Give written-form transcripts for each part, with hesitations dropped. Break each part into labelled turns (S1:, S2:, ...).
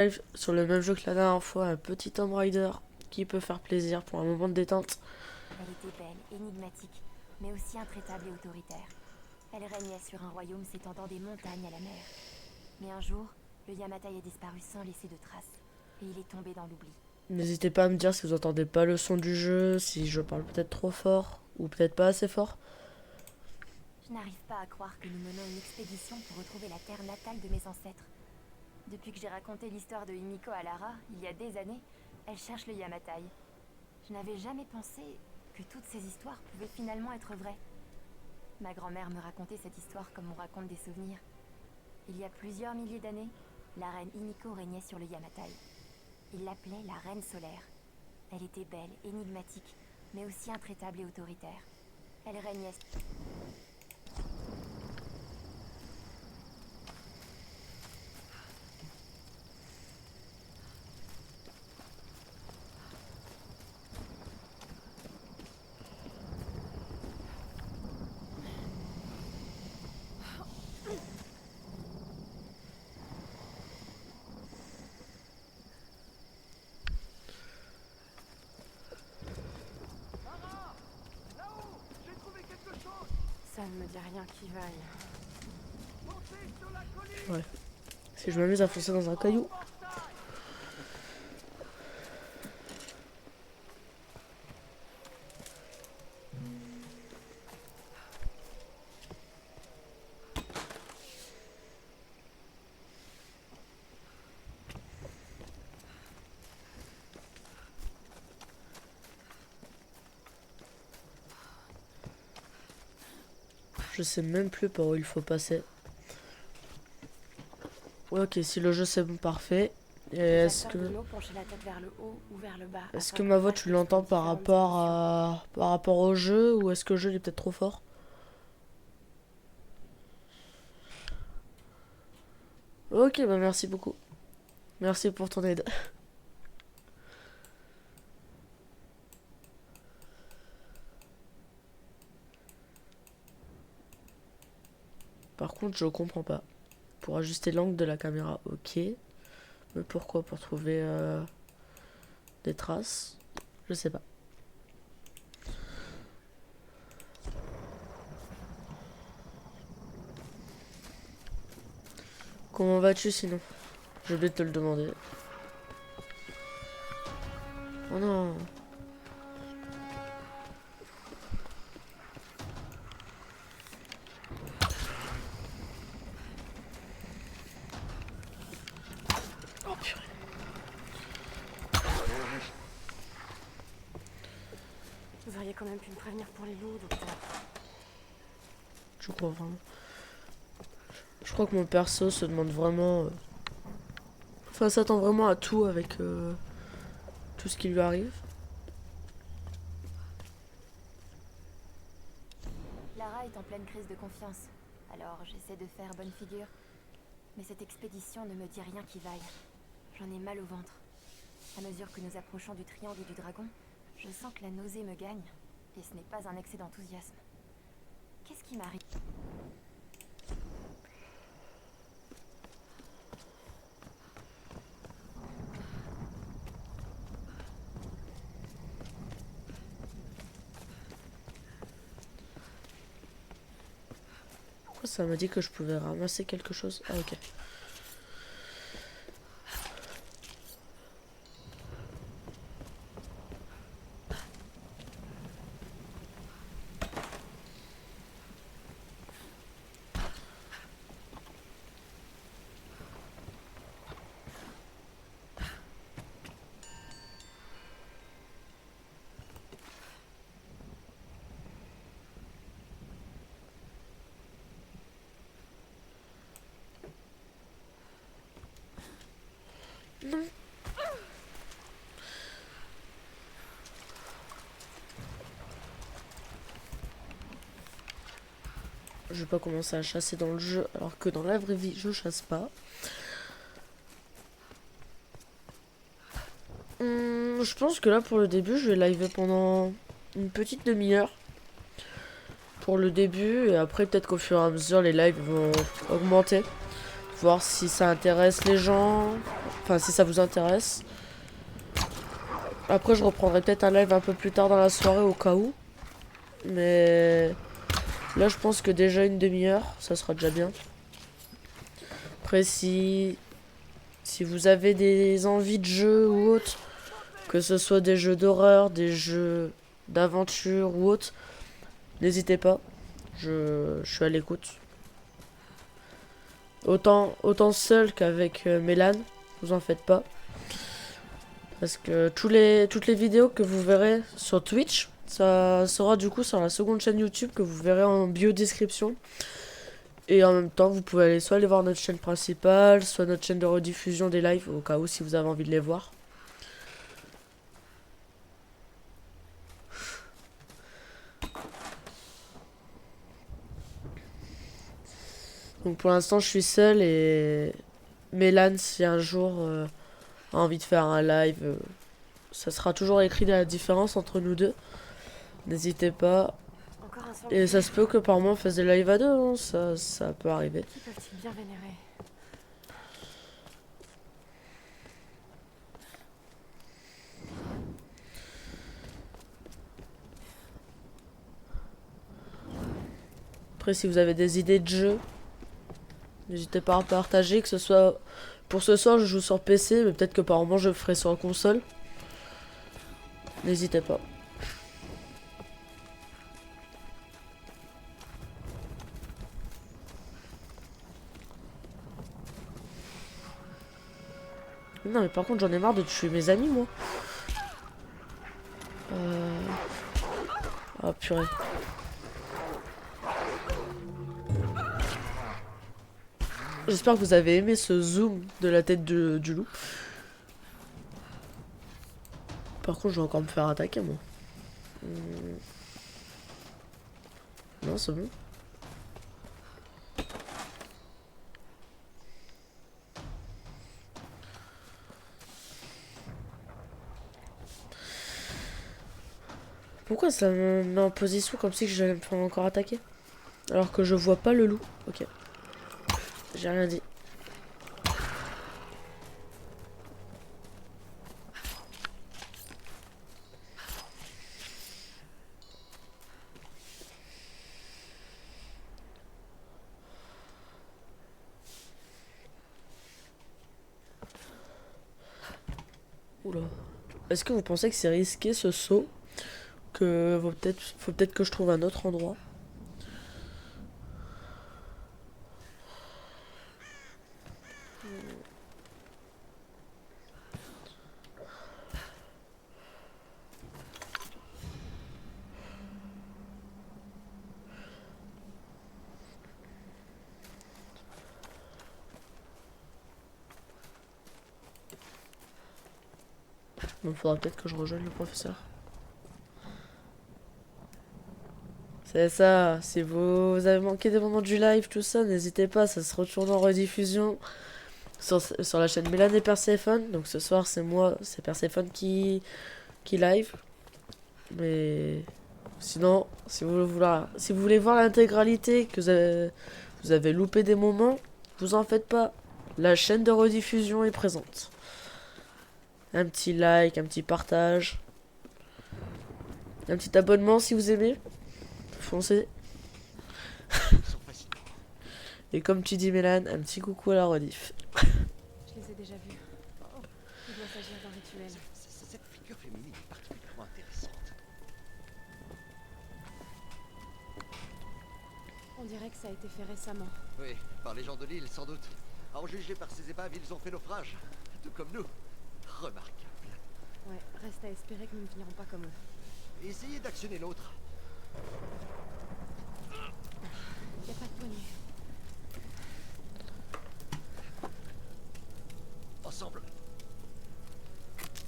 S1: Live sur le même jeu que la dernière fois, un petit Tomb Raider qui peut faire plaisir pour un moment de détente.
S2: Elle était belle, énigmatique, mais aussi intraitable et autoritaire. Elle régnait sur un royaume s'étendant des montagnes à la mer. Mais un jour, le Yamatai a disparu sans laisser de traces, et il est tombé dans l'oubli.
S1: N'hésitez pas à me dire si vous entendez pas le son du jeu, si je parle peut-être trop fort ou peut-être pas assez fort.
S2: Je n'arrive pas à croire que nous menons une expédition pour retrouver la terre natale de mes ancêtres. Depuis que j'ai raconté l'histoire de Himiko à Lara, il y a des années, elle cherche le Yamatai. Je n'avais jamais pensé que toutes ces histoires pouvaient finalement être vraies. Ma grand-mère me racontait cette histoire comme on raconte des souvenirs. Il y a plusieurs milliers d'années, la reine Himiko régnait sur le Yamatai. Il l'appelait la reine solaire. Elle était belle, énigmatique, mais aussi intraitable et autoritaire. Elle régnait...
S3: Ça ne me dit rien qui vaille.
S1: Ouais. Si je m'amuse à foncer dans un caillou. Je sais même plus par où il faut passer. Ouais, ok, si le jeu c'est bon, parfait. Et est-ce que... Est-ce que ma voix tu l'entends par rapport au jeu, ou est-ce que le jeu il est peut-être trop fort? Ok, bah merci beaucoup. Merci pour ton aide. Par contre, je comprends pas. Pour ajuster l'angle de la caméra, ok. Mais pourquoi? Pour trouver des traces? Je sais pas. Comment vas-tu sinon? J'ai oublié de te le demander. Oh non. Oh purée.
S3: Vous auriez quand même pu me prévenir pour les loups, docteur.
S1: Je crois vraiment. Je crois que mon perso se demande vraiment... Enfin, s'attend vraiment à tout avec tout ce qui lui arrive.
S2: Lara est en pleine crise de confiance, alors j'essaie de faire bonne figure. Mais cette expédition ne me dit rien qui vaille. J'en ai mal au ventre. À mesure que nous approchons du triangle du dragon, je sens que la nausée me gagne, et ce n'est pas un excès d'enthousiasme. Qu'est-ce qui m'arrive?
S1: Pourquoi ça m'a dit que je pouvais ramasser quelque chose? Ah ok. Non. Je vais pas commencer à chasser dans le jeu alors que dans la vraie vie je chasse pas. Je pense que là pour le début je vais live pendant une petite demi-heure. Pour le début, et après peut-être qu'au fur et à mesure les lives vont augmenter. Voir si ça intéresse les gens. Enfin, si ça vous intéresse. Après, je reprendrai peut-être un live un peu plus tard dans la soirée au cas où. Mais là, je pense que déjà une demi-heure, ça sera déjà bien. Après, si vous avez des envies de jeux ou autre, que ce soit des jeux d'horreur, des jeux d'aventure ou autre, n'hésitez pas. Je suis à l'écoute. Autant seul qu'avec Mélan, vous en faites pas. Parce que toutes les vidéos que vous verrez sur Twitch, ça sera du coup sur la seconde chaîne YouTube que vous verrez en bio-description. Et en même temps, vous pouvez soit aller voir notre chaîne principale, soit notre chaîne de rediffusion des lives, au cas où si vous avez envie de les voir. Donc pour l'instant, je suis seul et Mélan, si un jour a envie de faire un live, ça sera toujours écrit la différence entre nous deux. N'hésitez pas.
S3: Encore un
S1: Et
S3: sanglier.
S1: ça se peut que par mois on fasse des lives à deux, hein, ça peut arriver.
S3: Qui peuvent-ils bien vénérer?
S1: Après, si vous avez des idées de jeux, n'hésitez pas à partager, que ce soit... Pour ce soir, je joue sur PC, mais peut-être que par moment, je le ferai sur console. N'hésitez pas. Non, mais par contre, j'en ai marre de tuer mes amis, moi. Ah, purée. J'espère que vous avez aimé ce zoom de la tête du loup. Par contre, je vais encore me faire attaquer, moi. Non, c'est bon. Pourquoi ça me met en position comme si j'allais me faire encore attaquer? Alors que je vois pas le loup. Ok. J'ai rien dit. Oula. Est-ce que vous pensez que c'est risqué ce saut? Que faut peut-être que je trouve un autre endroit. Bon, faudra peut-être que je rejoigne le professeur. C'est ça, si vous avez manqué des moments du live, tout ça, n'hésitez pas, ça se retourne en rediffusion sur la chaîne Mélan et Perséphone. Donc ce soir, c'est moi, c'est Perséphone qui live. Mais sinon, si vous voulez voir l'intégralité, que vous avez loupé des moments, vous en faites pas. La chaîne de rediffusion est présente. Un petit like, un petit partage. Un petit abonnement si vous aimez. Foncez. Et comme tu dis Mélan, un petit coucou à la rediff.
S3: Je les ai déjà vus. Il doit s'agir d'un rituel.
S4: Cette figure féminine est particulièrement intéressante.
S3: On dirait que ça a été fait récemment.
S4: Oui, par les gens de l'île, sans doute. À en juger par ces épaves, ils ont fait naufrage. Tout comme nous. Remarquable.
S3: Ouais, reste à espérer que nous ne finirons pas comme eux.
S4: Essayez d'actionner l'autre.
S3: Y a pas de poignée.
S4: Ensemble.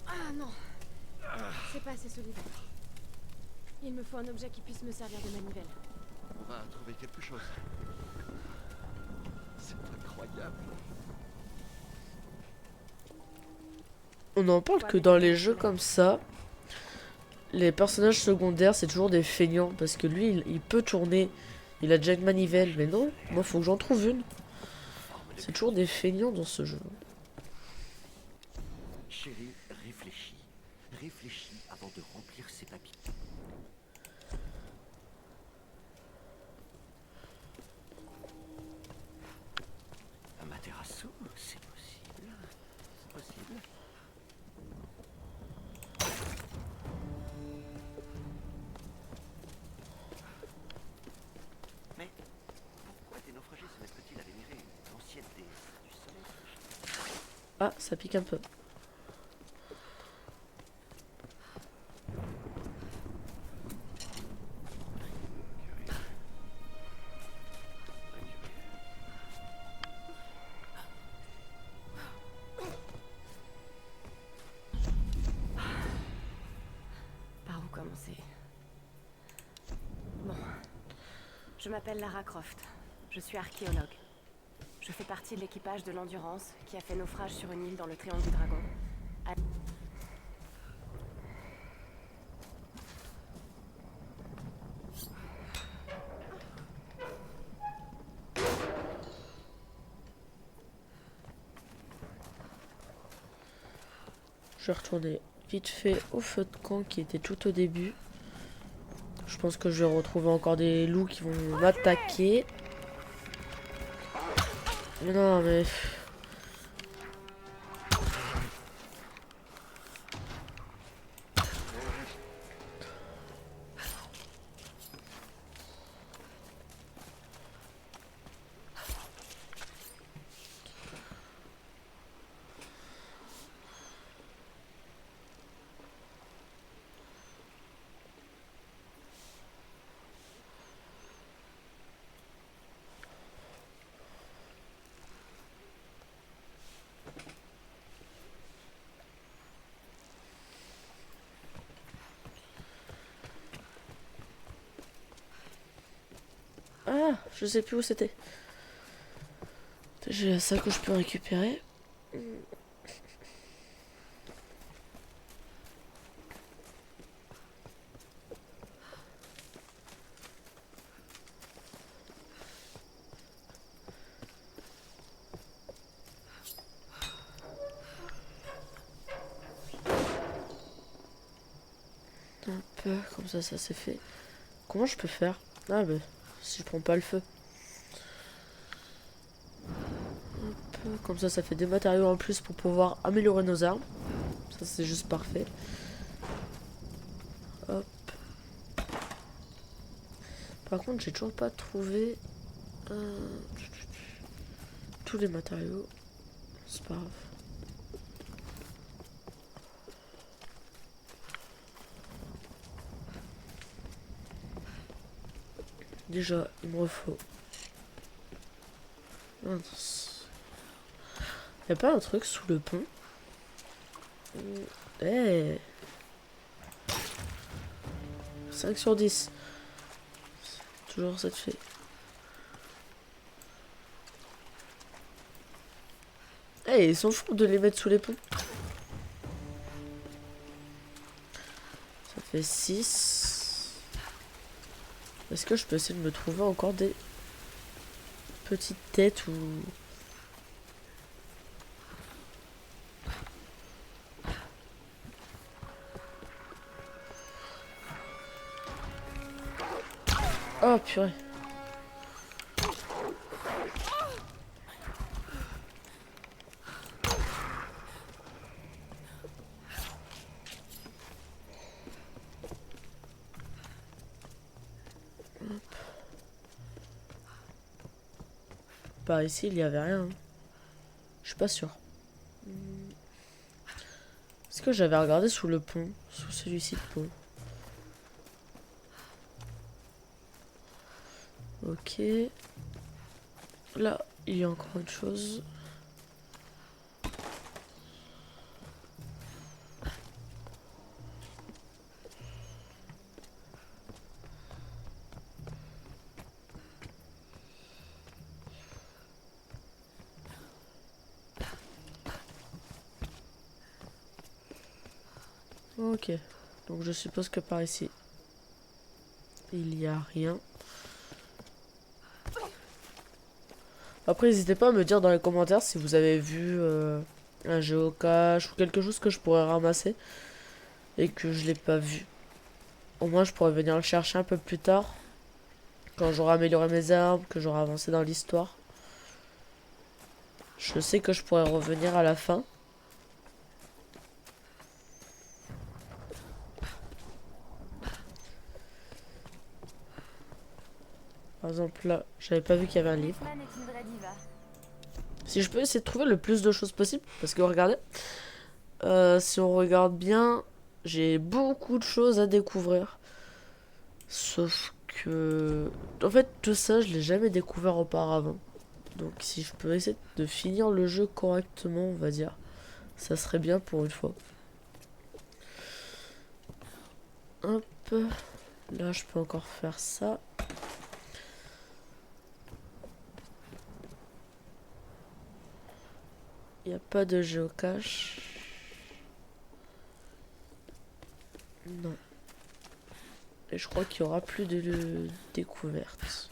S3: Ah non! C'est pas assez solide. Il me faut un objet qui puisse me servir de manivelle.
S4: On va trouver quelque chose. C'est incroyable.
S1: On en parle que dans les jeux comme ça, les personnages secondaires, c'est toujours des feignants. Parce que lui, il peut tourner. Il a déjà une manivelle. Mais non, moi, faut que j'en trouve une. C'est toujours des feignants dans ce jeu.
S4: Chérie, réfléchis. Réfléchis avant de remplir ces papiers. Un materasso, c'est possible. C'est possible. Mais pourquoi des naufragés se mettraient-ils à vénérer l'ancienne déesse du soleil?
S1: Ah, ça pique un peu.
S3: Par où commencer? Bon. Je m'appelle Lara Croft. Je suis archéologue. Je fais partie de l'équipage de l'Endurance qui a fait naufrage sur une île dans le Triangle du Dragon.
S1: Je vais retourner vite fait au feu de camp qui était tout au début. Je pense que je vais retrouver encore des loups qui vont m'attaquer. Mais non, mais... Ah, je sais plus où c'était. J'ai ça que je peux récupérer. Un peu, comme ça c'est fait. Comment je peux faire? Ah bah, si je prends pas le feu. Un peu, comme ça fait des matériaux en plus pour pouvoir améliorer nos armes. Ça c'est juste parfait. Hop. Par contre, j'ai toujours pas trouvé tous les matériaux. C'est pas grave. Déjà, il me faut. Mince. Y a pas un truc sous le pont? Eh, 5 sur 10. Toujours ça te fait. Eh, ils sont fous de les mettre sous les ponts. Ça fait 6. Est-ce que je peux essayer de me trouver encore des petites têtes ou... Oh purée. Par ici, il y avait rien. Je suis pas sûr. Est-ce que j'avais regardé sous le pont? Sous celui-ci de pont. Ok. Là, il y a encore une chose. Ok. Donc je suppose que par ici, il y a rien. Après, n'hésitez pas à me dire dans les commentaires si vous avez vu un géocache ou quelque chose que je pourrais ramasser et que je l'ai pas vu. Au moins je pourrais venir le chercher un peu plus tard, quand j'aurai amélioré mes armes, que j'aurai avancé dans l'histoire. Je sais que je pourrais revenir à la fin. Par exemple là, j'avais pas vu qu'il y avait un livre.
S2: Whitman est une vraie diva.
S1: Si je peux essayer de trouver le plus de choses possible, parce que regardez, si on regarde bien, j'ai beaucoup de choses à découvrir. Sauf que... En fait, tout ça, je l'ai jamais découvert auparavant. Donc si je peux essayer de finir le jeu correctement, on va dire, ça serait bien pour une fois. Hop. Là, je peux encore faire ça. Il n'y a pas de géocache. Non. Et je crois qu'il y aura plus de découvertes.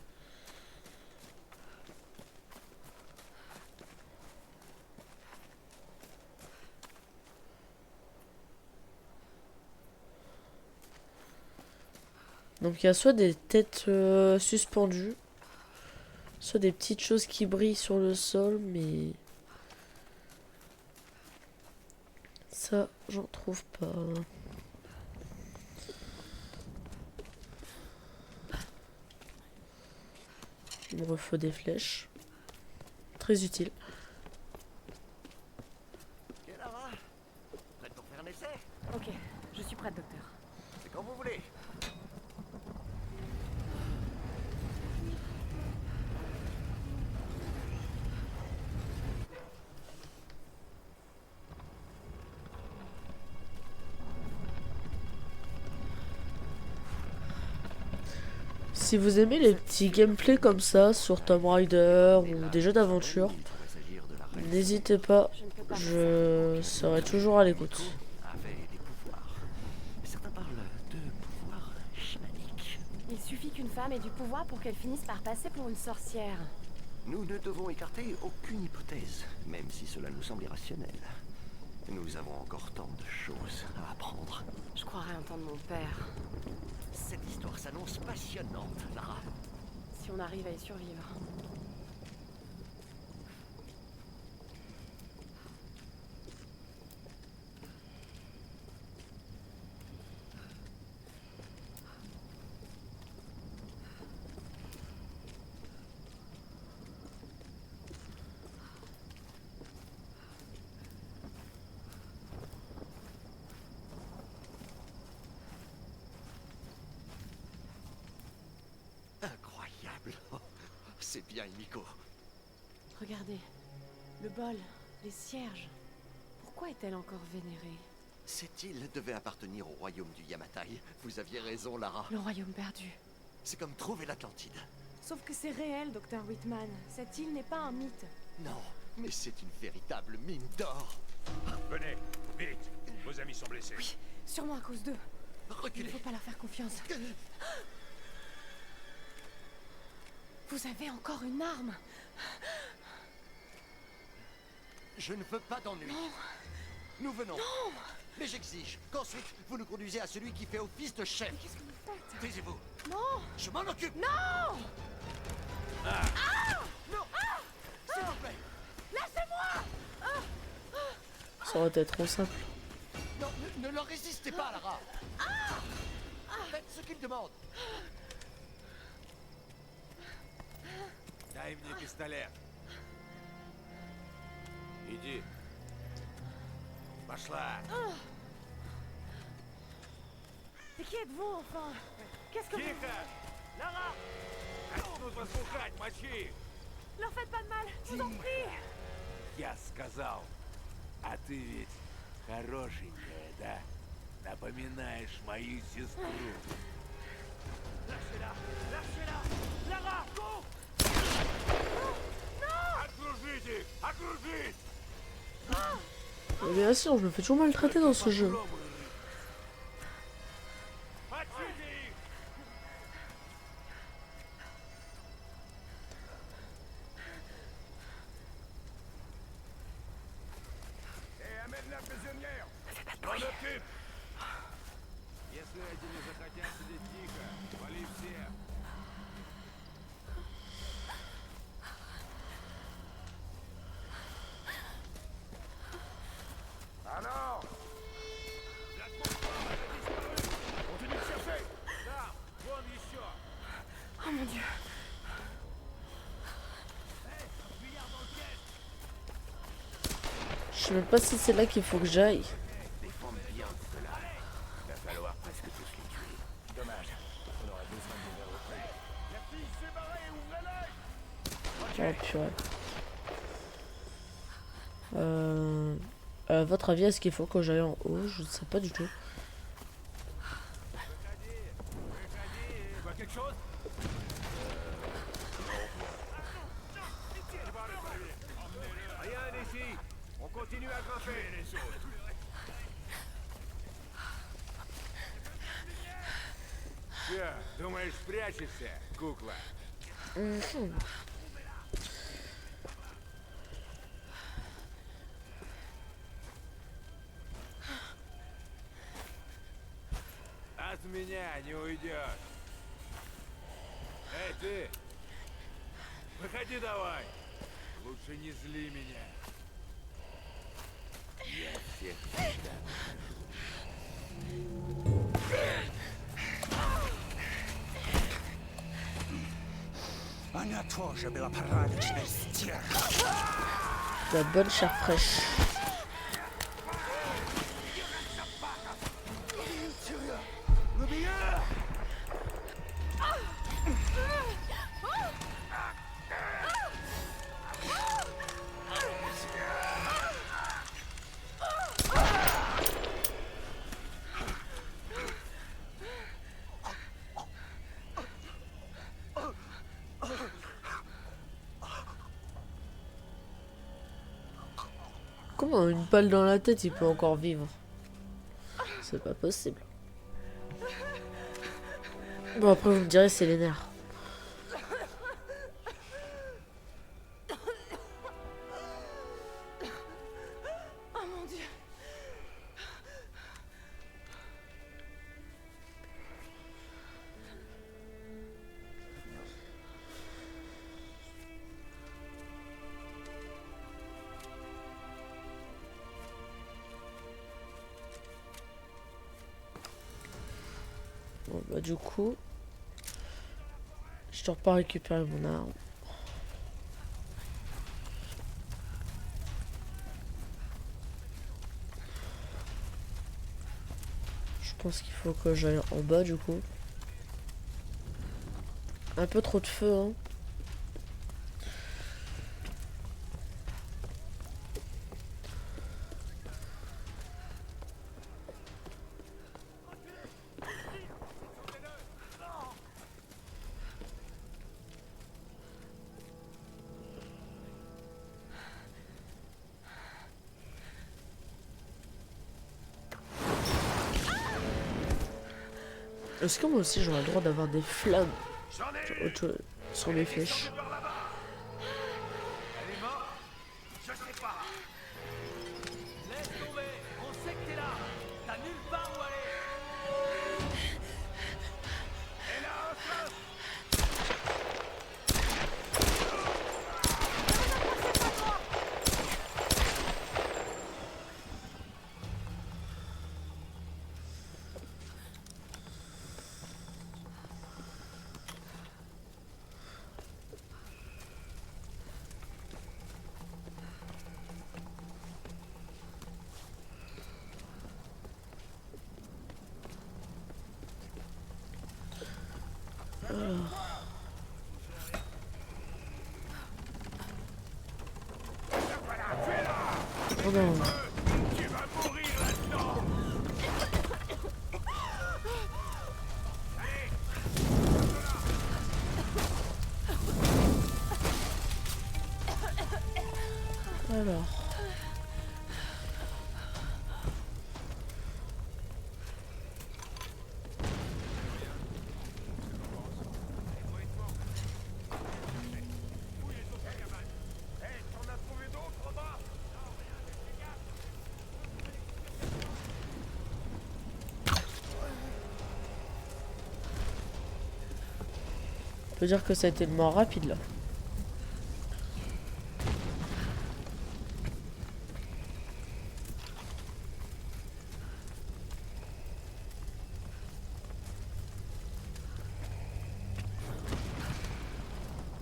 S1: Donc il y a soit des têtes suspendues, soit des petites choses qui brillent sur le sol, mais ça, j'en trouve pas. Il me refaut des flèches. Très utile.
S4: Ok, Lara. Prête pour faire un essai?
S3: Ok, je suis prête, docteur.
S4: C'est quand vous voulez.
S1: Si vous aimez les petits gameplays comme ça sur Tomb Raider ou des jeux d'aventure,
S4: Il pourrait s'agir de la reine
S1: n'hésitez pas,
S3: Je ne peux pas.
S1: je serai toujours à l'écoute.
S4: avait des pouvoirs. Certains parlent de pouvoirs chamaniques.
S3: Il suffit qu'une femme ait du pouvoir pour qu'elle finisse par passer pour une sorcière.
S4: Nous ne devons écarter aucune hypothèse, même si cela nous semble irrationnel. Nous avons encore tant de choses à apprendre.
S3: Je croirais entendre mon père.
S4: Cette histoire s'annonce passionnante, Lara.
S3: Si on arrive à y survivre.
S4: Incroyable. C'est bien Himiko.
S3: Regardez. Le bol, les cierges. Pourquoi est-elle encore vénérée?
S4: Cette île devait appartenir au royaume du Yamatai. Vous aviez raison, Lara.
S3: Le royaume perdu.
S4: C'est comme trouver l'Atlantide.
S3: Sauf que c'est réel, docteur Whitman. Cette île n'est pas un mythe.
S4: Non, mais c'est une véritable mine d'or.
S5: Venez, vite. Vos amis sont blessés.
S3: Oui, sûrement à cause d'eux. Il ne
S4: Reculez.
S3: faut pas leur faire confiance. Vous avez encore une arme.
S4: Je ne veux pas d'ennui. Nous venons.
S3: Non.
S4: Mais j'exige qu'ensuite vous nous conduisez à celui qui fait office de chef.
S3: Qu'est-ce que vous faites?
S4: Taisez-vous.
S3: Non.
S4: Je m'en occupe.
S3: Non.
S4: Non. S'il vous plaît.
S3: Lâchez-moi.
S1: Ça aurait été trop simple.
S4: Non, ne leur résistez pas, Lara. Faites ce qu'ils demandent.
S5: Дай мне пистолет. Иди. Пошла.
S3: Mais qui êtes-vous, enfin? Qu'est-ce que vous...
S5: Тихо! Лара! Начнут возбухать, мочи!
S3: Leur faites pas de mal, je vous en prie.
S5: Я сказал. А ты ведь хорошенькая, да? Напоминаешь мою сестру. Lâchez-la! Lâchez-la! Lara, cours! Окружите! Окружить!
S1: Mais bien sûr, je me fais toujours maltraiter dans ce jeu.
S5: Мочите их! m'en occupe. Если эти не захотят сидеть тихо, вали всех. Ah non! Continue de chercher! Là, vont еще!
S3: Oh mon dieu.
S1: Je sais même pas si c'est là qu'il faut que j'aille.
S4: Défendre bien cela. Il va falloir presque tous les tuer. Dommage. On aurait besoin de nouvelles recrues.
S5: La fille s'est barrée, ouvrez-la!
S1: Oh purée. À votre avis, est-ce qu'il faut que j'aille en haut? Je ne sais pas du tout.
S5: Tu vois quelque chose? Rien ici. On continue à grimper les autres. Все, думаешь, спрячешься, кукла? От меня не уйдешь. Эй, ты! Выходи давай! Лучше не зли меня.
S4: Я всех всегда.
S6: Она тоже была порядочной стервой.
S1: La bonne chair fraîche. Comment une balle dans la tête il peut encore vivre? C'est pas possible. Bon après vous me direz c'est les nerfs.
S3: Oh mon dieu.
S1: Bon bah du coup, je dois pas récupérer mon arme. Je pense qu'il faut que j'aille en bas du coup. Un peu trop de feu hein. Est-ce que moi aussi j'aurais le droit d'avoir des flammes sur mes flèches?
S5: Elle est morte? Je sais pas. Laisse tomber. On sait que t'es là. T'as nulle part où aller. Et là, un feu.
S1: Oh non.
S5: Tu vas mourir là-dedans.
S1: Alors. peux dire que ça a été le moins rapide là.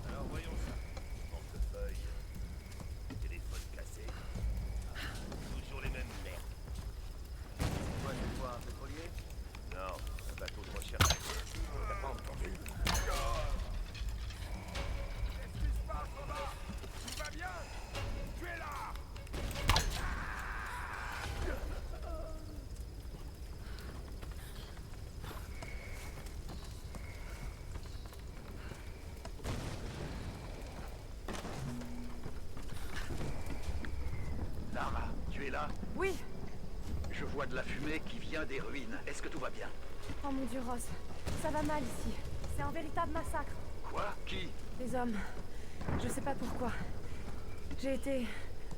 S5: Alors voyons ça. Portefeuille, téléphone cassé. Toujours les mêmes merdes. Quoi, c'est toi un pétrolier? Non, un bateau de recherche. T'as pas entendu? Qu'est-ce qui se passe là-bas? Tout va bien? Tu es là!
S7: Lara, tu es là?
S3: Oui.
S7: Je vois de la fumée qui vient des ruines. Est-ce que tout va bien?
S3: Oh mon Dieu, Ross. Ça va mal ici. C'est un véritable massacre.
S7: Quoi? Qui?
S3: Les hommes. Je sais pas pourquoi. J'ai été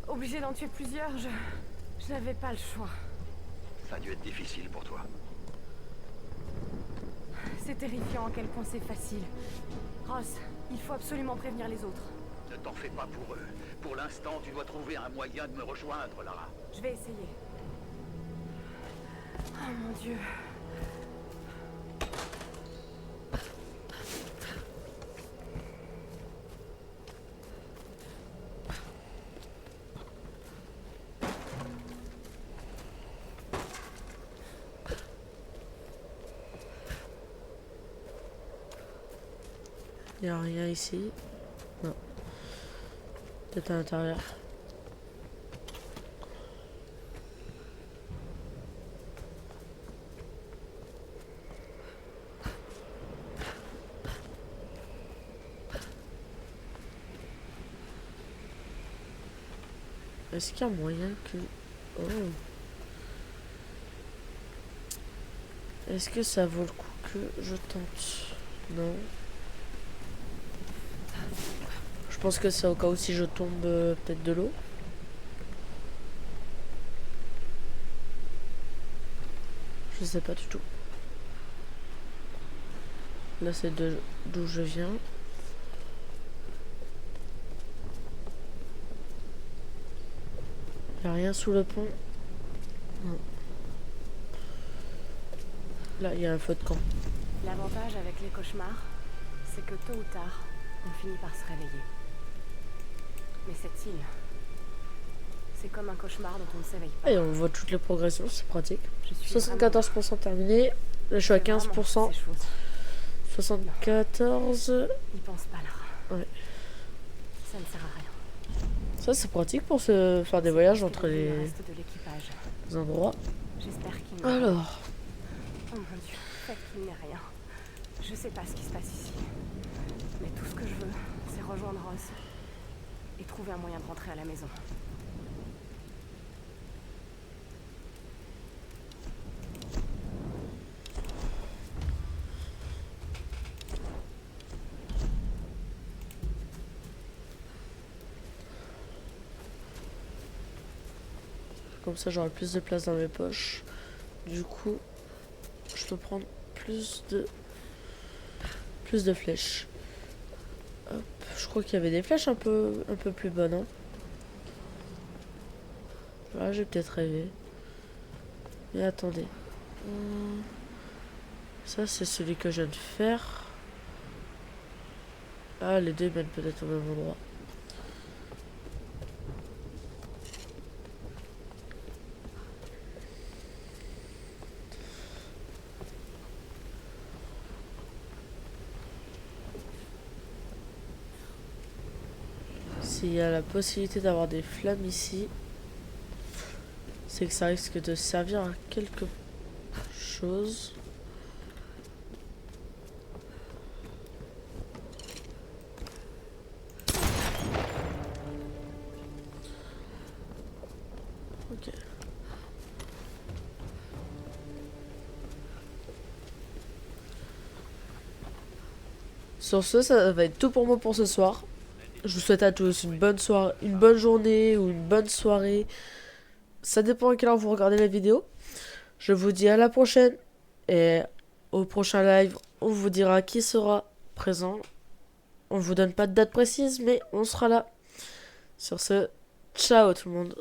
S3: obligée d'en tuer plusieurs. Je n'avais pas le choix.
S7: Ça a dû être difficile pour toi.
S3: C'est terrifiant à quel point c'est facile. Ross, il faut absolument prévenir les autres.
S7: Ne t'en fais pas pour eux. Pour l'instant, tu dois trouver un moyen de me rejoindre, Lara.
S3: Je vais essayer. Oh mon Dieu.
S1: Il n'y a rien ici. Non. Peut-être à l'intérieur. Est-ce qu'il y a moyen que... Oh. Est-ce que ça vaut le coup que je tente? Non. Je pense que c'est au cas où si je tombe peut-être de l'eau. Je sais pas du tout. Là c'est d'où je viens. Il n'y a rien sous le pont. Non. Là il y a un feu de camp.
S3: L'avantage avec les cauchemars, c'est que tôt ou tard, on finit par se réveiller. Mais cette île, c'est comme un cauchemar dont on ne s'éveille pas.
S1: Et on voit toutes les progressions, c'est pratique.
S3: Je suis
S1: 74% terminé. Là je suis à
S3: vraiment
S1: 15%.
S3: ces choses.
S1: 74.
S3: N'y pense pas, Lara.
S1: Ouais.
S3: Ça ne sert à rien.
S1: Ça c'est pratique pour se faire des voyages entre
S3: Le
S1: les
S3: reste de l'équipage.
S1: endroits.
S3: J'espère qu'il n'y a rien.
S1: Alors,
S3: Oh mon Dieu, faites qu'il n'y a rien. Je sais pas ce qui se passe ici. Mais tout ce que je veux, c'est rejoindre Ross. Et trouver un moyen de rentrer à la maison.
S1: comme ça j'aurai plus de place dans mes poches. Du coup, je peux prendre plus de flèches. Hop, je crois qu'il y avait des flèches un peu plus bonnes. Hein. Là, j'ai peut-être rêvé. Mais attendez. Ça, c'est celui que je viens de faire. Ah, les deux mènent peut-être au même endroit. S'il y a la possibilité d'avoir des flammes ici, c'est que ça risque de servir à quelque chose. Ok. Sur ce, ça va être tout pour moi pour ce soir. Je vous souhaite à tous une bonne soirée, une bonne journée ou une bonne soirée. Ça dépend à quelle heure vous regardez la vidéo. Je vous dis à la prochaine. Et au prochain live, on vous dira qui sera présent. On vous donne pas de date précise, mais on sera là. Sur ce, ciao tout le monde.